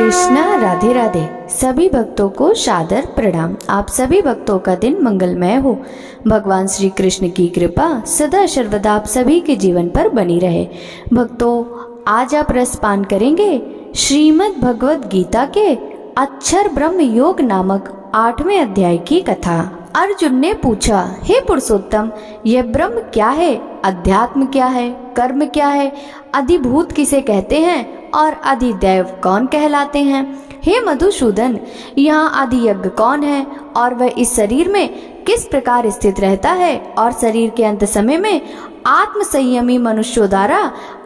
कृष्णा। राधे राधे। सभी भक्तों को सादर प्रणाम। आप सभी भक्तों का दिन मंगलमय हो। भगवान श्री कृष्ण की कृपा सदा सर्वदा आप सभी के जीवन पर बनी रहे। भक्तों, आज आप रसपान करेंगे श्रीमद् भगवद गीता के अक्षर ब्रह्म योग नामक 8वें अध्याय की कथा। अर्जुन ने पूछा, हे पुरुषोत्तम, यह ब्रह्म क्या है? अध्यात्म क्या है? कर्म क्या है? अधिभूत किसे कहते हैं और अधिदैव कौन कहलाते हैं? हे मधुसूदन, यहाँ अधियज्ञ कौन है और वह इस शरीर में किस प्रकार स्थित रहता है और शरीर के अंत समय में आत्म संयमी मनुष्यों द्वारा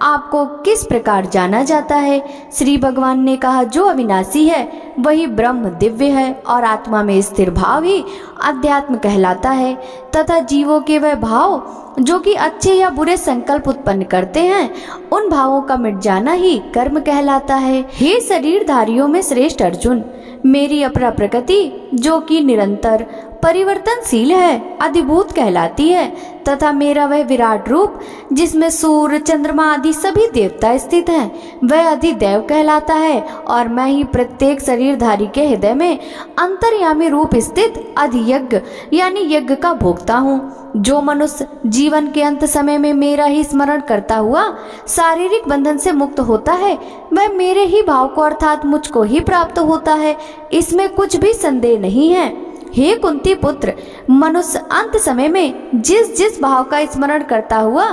आपको किस प्रकार जाना जाता है? श्री भगवान ने कहा, जो अविनाशी है वही ब्रह्म दिव्य है और आत्मा में स्थिर भाव ही अध्यात्म कहलाता है तथा जीवों के वह भाव जो कि अच्छे या बुरे संकल्प उत्पन्न करते हैं, उन भावों का मिट जाना ही कर्म कहलाता है। हे शरीरधारियों में श्रेष्ठ अर्जुन, मेरी अपरा प्रकृति जो कि निरंतर परिवर्तनशील है अधिभूत कहलाती है तथा मेरा वह विराट रूप जिसमें सूर्य चंद्रमा आदि सभी देवता स्थित हैं, वह अधिदैव कहलाता है और मैं ही प्रत्येक शरीरधारी के हृदय में अंतर्यामी रूप स्थित अधियज्ञ यानी यज्ञ का भोक्ता हूँ। जो मनुष्य जीवन के अंत समय में मेरा ही स्मरण करता हुआ शारीरिक बंधन से मुक्त होता है, वह मेरे ही भाव को अर्थात मुझको ही प्राप्त होता है, इसमें कुछ भी संदेह नहीं है। हे कुंती पुत्र, मनुष्य अंत समय में जिस जिस भाव का स्मरण करता हुआ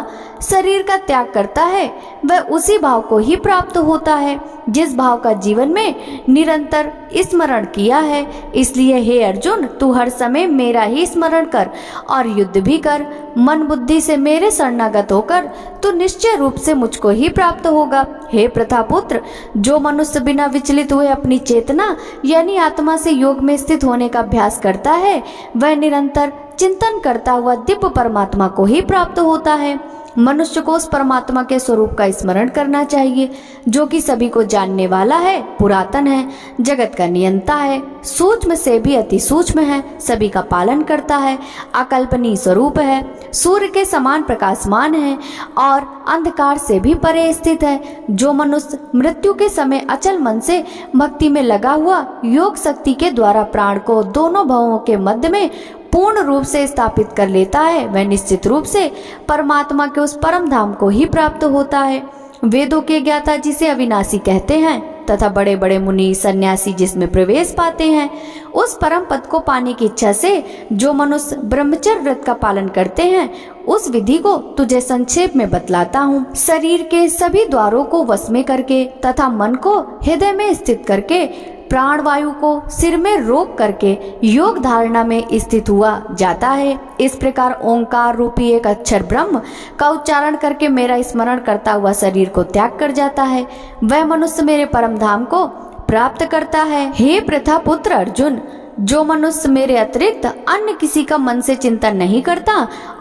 शरीर का त्याग करता है, वह उसी भाव को ही प्राप्त होता है जिस भाव का जीवन में निरंतर स्मरण किया है। इसलिए हे अर्जुन, तू हर समय मेरा ही स्मरण कर और युद्ध भी कर। मन बुद्धि से मेरे शरणागत होकर तू निश्चय रूप से मुझको ही प्राप्त होगा। हे प्रथापुत्र, जो मनुष्य बिना विचलित हुए अपनी चेतना यानी आत्मा से योग में स्थित होने का अभ्यास करता है, वह निरंतर चिंतन करता हुआ दिव्य परमात्मा को ही प्राप्त होता है। मनुष्य को उस परमात्मा के स्वरूप का स्मरण करना चाहिए जो कि सभी को जानने वाला है, पुरातन है, जगत का नियंता है, सूक्ष्म से भी अति सूक्ष्म है, सभी का पालन करता है, अकल्पनीय स्वरूप है, सूर्य के समान प्रकाशमान है और अंधकार से भी परे स्थित है। जो मनुष्य मृत्यु के समय अचल मन से भक्ति में लगा हुआ योग शक्ति के द्वारा प्राण को दोनों भवों के मध्य में पूर्ण रूप से स्थापित कर लेता है, वह निश्चित रूप से परमात्मा के उस परम धाम को ही प्राप्त होता है। वेदों के ज्ञाता जिसे अविनाशी कहते हैं तथा बड़े बड़े मुनि सन्यासी जिसमें प्रवेश पाते हैं, उस परम पद को पाने की इच्छा से जो मनुष्य ब्रह्मचर्य व्रत का पालन करते हैं, उस विधि को तुझे संक्षेप में बतलाता हूँ। शरीर के सभी द्वारों को वश में करके तथा मन को हृदय में स्थित करके प्राण वायु को सिर में रोक करके योग धारणा में स्थित हुआ जाता है। इस प्रकार ओंकार रूपी एक अक्षर ब्रह्म का उच्चारण करके मेरा स्मरण करता हुआ शरीर को त्याग कर जाता है, वह मनुष्य मेरे परम धाम को प्राप्त करता है। हे प्रथा पुत्र अर्जुन, जो मनुष्य मेरे अतिरिक्त अन्य किसी का मन से चिंतन नहीं करता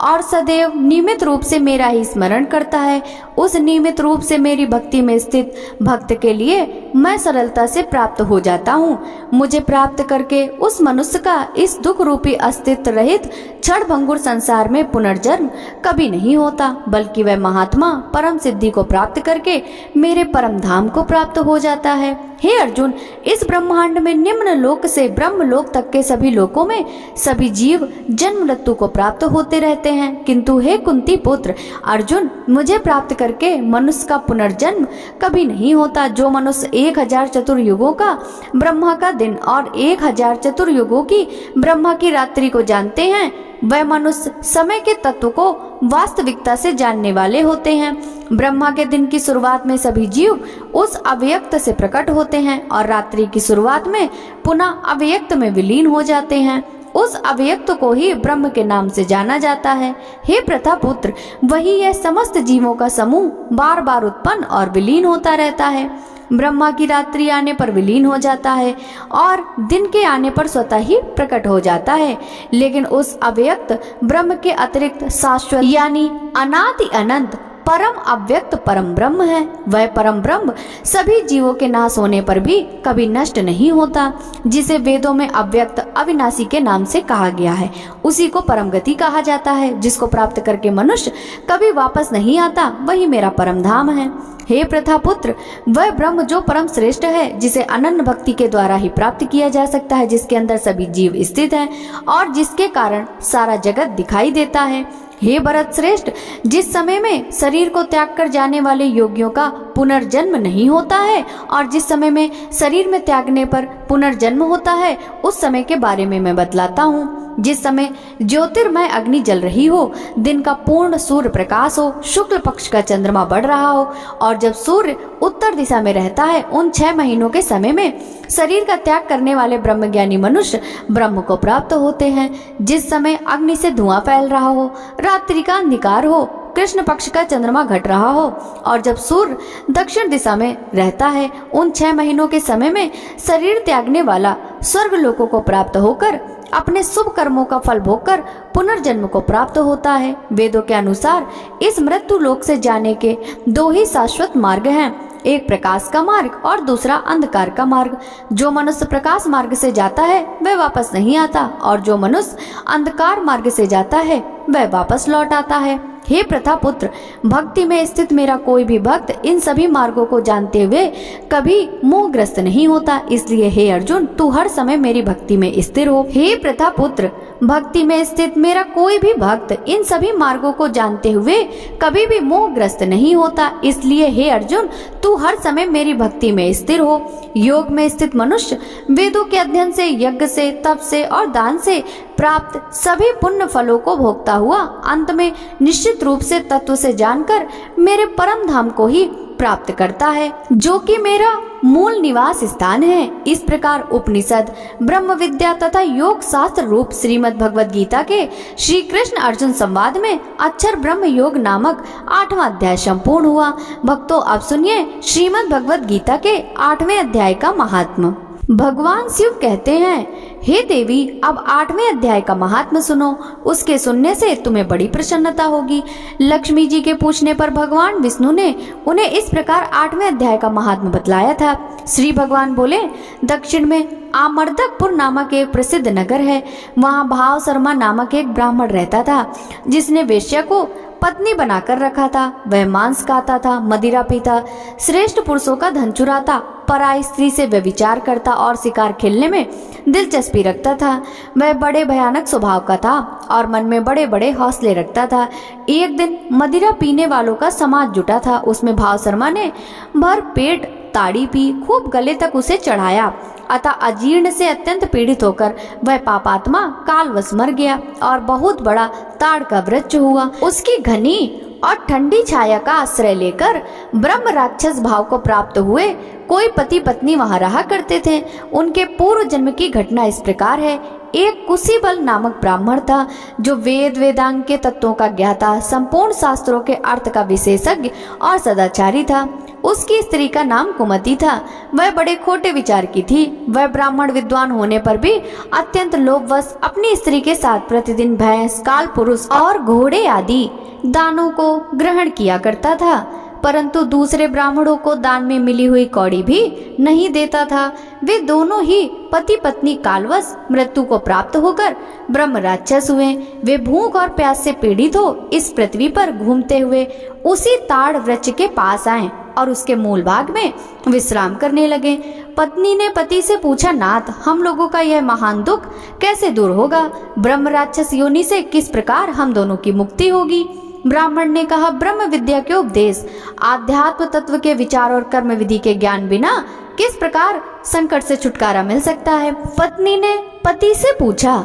और सदैव नियमित रूप से मेरा ही स्मरण करता है, उस नियमित रूप से मेरी भक्ति में स्थित भक्त के लिए मैं सरलता से प्राप्त हो जाता हूँ। मुझे प्राप्त करके उस मनुष्य का इस दुख रूपी अस्तित्व रहित क्षण भंगुर संसार में पुनर्जन्म कभी नहीं होता, बल्कि वह महात्मा परम सिद्धि को प्राप्त करके मेरे परम धाम को प्राप्त हो जाता है। हे अर्जुन, इस ब्रह्मांड में निम्न लोक से ब्रह्म लोक तक के सभी लोकों में सभी जीव जन्म मृत्यु को प्राप्त होते रहते हैं, किंतु हे कुंती पुत्र अर्जुन, मुझे प्राप्त करके मनुष्य का पुनर्जन्म कभी नहीं होता। जो मनुष्य 1000 चतुर्युगों का ब्रह्मा का दिन और 1000 चतुर्युगों की ब्रह्मा की रात्रि को जानते हैं, वह मनुष्य समय के तत्व को वास्तविकता से जानने वाले होते हैं। ब्रह्मा के दिन की शुरुआत में सभी जीव उस अव्यक्त से प्रकट होते हैं और रात्रि की शुरुआत में पुनः अव्यक्त में विलीन हो जाते हैं। उस अव्यक्त को ही ब्रह्म के नाम से जाना जाता है। हे प्रथापुत्र, वही यह समस्त जीवों का समूह बार बार उत्पन्न और विलीन होता रहता है। ब्रह्मा की रात्रि आने पर विलीन हो जाता है और दिन के आने पर स्वतः ही प्रकट हो जाता है, लेकिन उस अव्यक्त ब्रह्म के अतिरिक्त शाश्वत यानी अनादि अनंत परम अव्यक्त परम ब्रह्म है। वह परम ब्रह्म सभी जीवों के नाश होने पर भी कभी नष्ट नहीं होता, जिसे वेदों में अव्यक्त अविनाशी के नाम से कहा गया है। उसी को परम गति कहा जाता है, जिसको प्राप्त करके मनुष्य कभी वापस नहीं आता, वही मेरा परम धाम है। हे प्रथापुत्र, वह ब्रह्म जो परम श्रेष्ठ है, जिसे अनन्य भक्ति के द्वारा ही प्राप्त किया जा सकता है, जिसके अंदर सभी जीव स्थित हैं और जिसके कारण सारा जगत दिखाई देता है। हे भरत श्रेष्ठ, जिस समय में शरीर को त्याग कर जाने वाले योगियों का पुनर्जन्म नहीं होता है और जिस समय में शरीर में त्यागने पर पुनर्जन्म होता है, उस समय के बारे में मैं बतलाता हूँ। जिस समय ज्योतिर्मय अग्नि जल रही हो, दिन का पूर्ण सूर्य प्रकाश हो, शुक्ल पक्ष का चंद्रमा बढ़ रहा हो और जब सूर्य उत्तर दिशा में रहता है, उन 6 महीनों के समय में शरीर का त्याग करने वाले ब्रह्मज्ञानी मनुष्य ब्रह्म को प्राप्त होते हैं। जिस समय अग्नि से धुआं फैल रहा हो, रात्रि का अंधकार हो, कृष्ण पक्ष का चंद्रमा घट रहा हो और जब सूर्य दक्षिण दिशा में रहता है, उन 6 महीनों के समय में शरीर त्यागने वाला स्वर्ग लोकों को प्राप्त होकर अपने शुभ कर्मों का फल भोगकर पुनर्जन्म को प्राप्त होता है। वेदों के अनुसार इस मृत्यु लोक से जाने के 2 ही शाश्वत मार्ग हैं, एक प्रकाश का मार्ग और दूसरा अंधकार का मार्ग। जो मनुष्य प्रकाश मार्ग से जाता है वह वापस नहीं आता और जो मनुष्य अंधकार मार्ग से जाता है वह वापस लौट आता है। हे प्रथापुत्र, भक्ति में स्थित मेरा कोई भी भक्त इन सभी मार्गों को जानते हुए कभी मोहग्रस्त नहीं होता। इसलिए हे अर्जुन, तू हर समय मेरी भक्ति में स्थिर हो। हे प्रथापुत्र, भक्ति में स्थित मेरा कोई भी भक्त इन सभी मार्गों को जानते हुए कभी भी मोहग्रस्त नहीं होता। इसलिए हे अर्जुन, तू हर समय मेरी भक्ति में स्थिर हो। योग में स्थित मनुष्य वेदों के अध्ययन से, यज्ञ से, तप से और दान से प्राप्त सभी पुण्य फलों को भोगता हुआ अंत में निश्चित रूप से तत्व से जानकर मेरे परम धाम को ही प्राप्त करता है, जो कि मेरा मूल निवास स्थान है। इस प्रकार उपनिषद, ब्रह्म विद्या तथा योग शास्त्र रूप श्रीमद् भगवद गीता के श्री कृष्ण अर्जुन संवाद में अक्षर ब्रह्म योग नामक 8वां अध्याय संपूर्ण हुआ। भक्तों, अब सुनिए श्रीमद् भगवद गीता के 8वें अध्याय का महात्म्य। भगवान शिव कहते हैं, हे देवी, अब 8वें अध्याय का महात्म्य सुनो। उसके सुनने से तुम्हें बड़ी प्रसन्नता होगी। लक्ष्मी जी के पूछने पर भगवान विष्णु ने उन्हें इस प्रकार 8वें अध्याय का महात्म्य बतलाया था। श्री भगवान बोले, दक्षिण में आमर्दकपुर नामक एक प्रसिद्ध नगर है। वहाँ भाव शर्मा नामक एक ब्राह्मण रहता था, जिसने वेश्या को पत्नी बनाकर रखा था। वह मांस खाता था, मदिरा पीता, श्रेष्ठ पुरुषों का धन चुराता, पराई स्त्री से व्यभिचार करता और शिकार खेलने में दिलचस्पी रखता था। वह बड़े भयानक स्वभाव का था और मन में बड़े बड़े हौसले रखता था। एक दिन मदिरा पीने वालों का समाज जुटा था। उसमें भाव शर्मा ने भर पेट ताड़ी पी, खूब गले तक उसे चढ़ाया। अतः अजीर्ण से अत्यंत पीड़ित होकर वह पापात्मा कालवश मर गया और बहुत बड़ा ताड़ का वृक्ष हुआ। उसकी घनी और ठंडी छाया का आश्रय लेकर ब्रह्म राक्षस भाव को प्राप्त हुए कोई पति पत्नी वहां रहा करते थे। उनके पूर्व जन्म की घटना इस प्रकार है। एक कुशीबल नामक ब्राह्मण था, जो वेद वेदांग के तत्वों का ज्ञाता, संपूर्ण शास्त्रों के अर्थ का विशेषज्ञ और सदाचारी था। उसकी स्त्री का नाम कुमति था। वह बड़े खोटे विचार की थी। वह ब्राह्मण विद्वान होने पर भी अत्यंत लोभवश अपनी स्त्री के साथ प्रतिदिन भैंस, काल पुरुष और घोड़े आदि दानों को ग्रहण किया करता था, परंतु दूसरे ब्राह्मणों को दान में मिली हुई कौड़ी भी नहीं देता था। वे दोनों ही पति पत्नी कालवश मृत्यु को प्राप्त होकर ब्रह्म राक्षस हुए। वे भूख और प्यास से पीड़ित हो इस पृथ्वी पर घूमते हुए उसी ताड़ वृक्ष के पास आए और उसके मूल भाग में विश्राम करने लगे। पत्नी ने पति से पूछा, नाथ, हम लोगों का यह महान दुख कैसे दूर होगा? ब्रह्म राक्षस योनि से किस प्रकार हम दोनों की मुक्ति होगी? ब्राह्मण ने कहा, ब्रह्म विद्या के उपदेश, आध्यात्म तत्व के विचार और कर्म विधि के ज्ञान बिना किस प्रकार संकट से छुटकारा मिल सकता है? पत्नी ने पति से पूछा,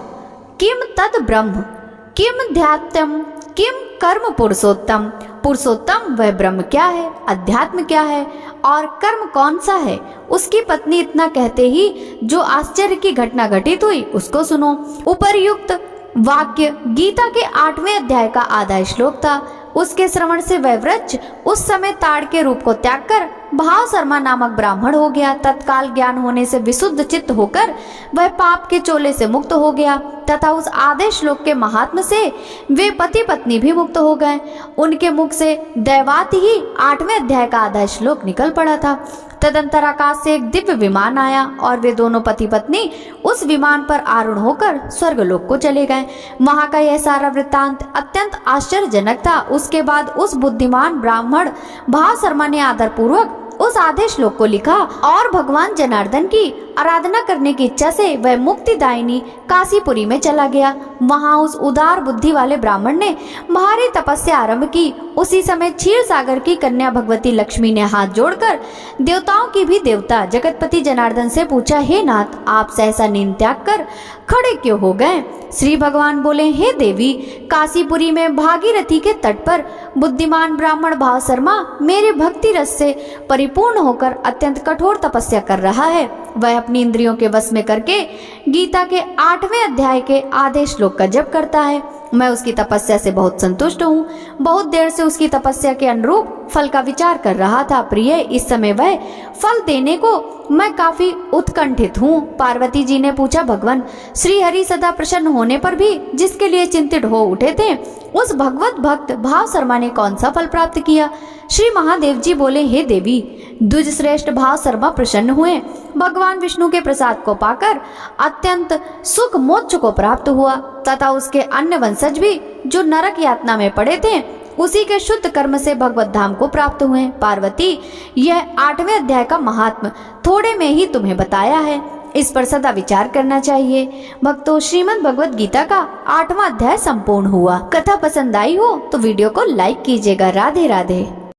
किम तद ब्रह्म, किम ध्यात्म, किम कर्म पुरुषोत्तम? पुरुषोत्तम वह ब्रह्म क्या है, अध्यात्म क्या है और कर्म कौन सा है? उसकी पत्नी इतना कहते ही जो आश्चर्य की घटना घटित हुई उसको सुनो। उपर्युक्त वाक्य गीता के 8वें अध्याय का आधा श्लोक था। उसके श्रवण से वह वृक्ष उस समय ताड़ के रूप को त्याग कर भाव शर्मा नामक ब्राह्मण हो गया। तत्काल ज्ञान होने से विशुद्ध चित्त होकर वह पाप के चोले से मुक्त हो गया तथा उस आधे श्लोक के महात्म से वे पति पत्नी भी मुक्त हो गए। उनके मुख से दैवात ही 8वें अध्याय का आधा श्लोक निकल पड़ा था। तदंतर आकाश से एक दिव्य विमान आया और वे दोनों पति पत्नी उस विमान पर आरूढ़ होकर स्वर्गलोक को चले गए। वहां का यह सारा वृत्तांत अत्यंत आश्चर्यजनक था। उसके बाद उस बुद्धिमान ब्राह्मण भाव शर्मा ने आदर पूर्वक उस आधे श्लोक को लिखा और भगवान जनार्दन की आराधना करने की इच्छा से वह मुक्तिदायिनी काशीपुरी में चला गया। वहां उस उदार बुद्धि वाले ब्राह्मण ने भारी तपस्या आरंभ की। उसी समय क्षीर सागर की कन्या भगवती लक्ष्मी ने हाथ जोड़कर देवताओं की भी देवता जगतपति जनार्दन से पूछा, हे नाथ, आप सहसा नींद त्याग कर खड़े क्यों हो गए? श्री भगवान बोले, हे देवी, काशीपुरी में भागीरथी के तट पर बुद्धिमान ब्राह्मण भाव शर्मा मेरे भक्ति रस से परिपूर्ण होकर अत्यंत कठोर तपस्या कर रहा है। वह अपनी इंद्रियों के वश में करके गीता के 8वें अध्याय के आधे श्लोक का जप करता है। मैं उसकी तपस्या से बहुत संतुष्ट हूँ। बहुत देर से उसकी तपस्या के अनुरूप फल का विचार कर रहा था। प्रिय, इस समय वह फल देने को मैं काफी उत्कंठित हूँ। पार्वती जी ने पूछा, भगवान, श्री हरि सदा प्रसन्न होने पर भी जिसके लिए चिंतित हो उठे थे, उस भगवत भक्त भाव शर्मा ने कौन सा फल प्राप्त किया? श्री महादेव जी बोले, हे देवी, द्विज श्रेष्ठ भाव शर्मा प्रसन्न हुए। भगवान विष्णु के प्रसाद को पाकर अत्यंत सुख मोक्ष को प्राप्त हुआ तथा उसके अन्य वंशज भी जो नरक यातना में पड़े थे उसी के शुद्ध कर्म से भगवत धाम को प्राप्त हुए। पार्वती, यह 8वें अध्याय का महात्म थोड़े में ही तुम्हें बताया है। इस पर सदा विचार करना चाहिए। भक्तों, श्रीमद् भगवत गीता का 8वां अध्याय संपूर्ण हुआ। कथा पसंद आई हो तो वीडियो को लाइक कीजिएगा। राधे राधे।